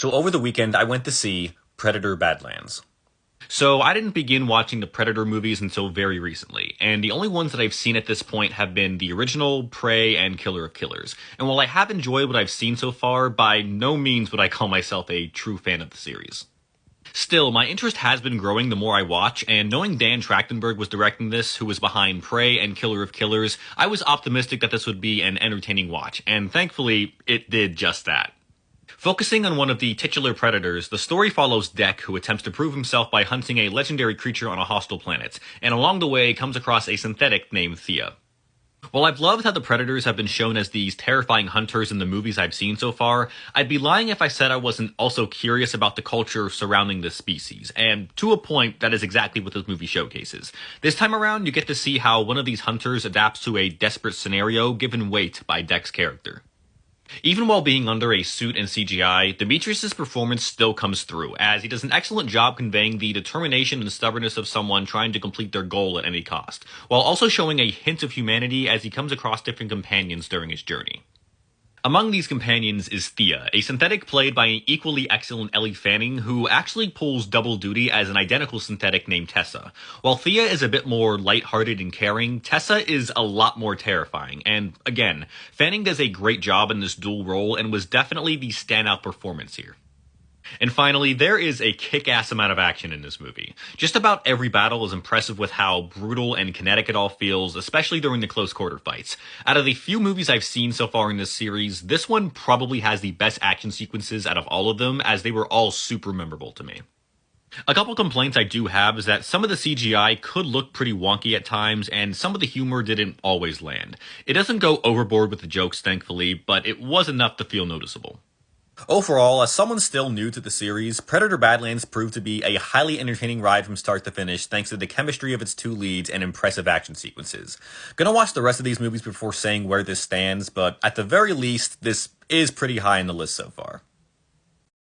So over the weekend, I went to see Predator Badlands. So I didn't begin watching the Predator movies until very recently, and the only ones that I've seen at this point have been the original, Prey, and Killer of Killers. And while I have enjoyed what I've seen so far, by no means would I call myself a true fan of the series. Still, my interest has been growing the more I watch, and knowing Dan Trachtenberg was directing this, who was behind Prey and Killer of Killers, I was optimistic that this would be an entertaining watch, and thankfully, it did just that. Focusing on one of the titular predators, the story follows Deck, who attempts to prove himself by hunting a legendary creature on a hostile planet, and along the way comes across a synthetic named Thea. While I've loved how the predators have been shown as these terrifying hunters in the movies I've seen so far, I'd be lying if I said I wasn't also curious about the culture surrounding this species, and to a point, that is exactly what this movie showcases. This time around, you get to see how one of these hunters adapts to a desperate scenario given weight by Deck's character. Even while being under a suit and CGI, Demetrius' performance still comes through, as he does an excellent job conveying the determination and stubbornness of someone trying to complete their goal at any cost, while also showing a hint of humanity as he comes across different companions during his journey. Among these companions is Thea, a synthetic played by an equally excellent Ellie Fanning, who actually pulls double duty as an identical synthetic named Tessa. While Thea is a bit more lighthearted and caring, Tessa is a lot more terrifying, and again, Fanning does a great job in this dual role and was definitely the standout performance here. And finally, there is a kick-ass amount of action in this movie. Just about every battle is impressive with how brutal and kinetic it all feels, especially during the close quarter fights. Out of the few movies I've seen so far in this series, this one probably has the best action sequences out of all of them, as they were all super memorable to me. A couple complaints I do have is that some of the CGI could look pretty wonky at times, and some of the humor didn't always land. It doesn't go overboard with the jokes, thankfully, but it was enough to feel noticeable. Overall, as someone still new to the series, Predator Badlands proved to be a highly entertaining ride from start to finish thanks to the chemistry of its two leads and impressive action sequences. Gonna watch the rest of these movies before saying where this stands, but at the very least, this is pretty high in the list so far.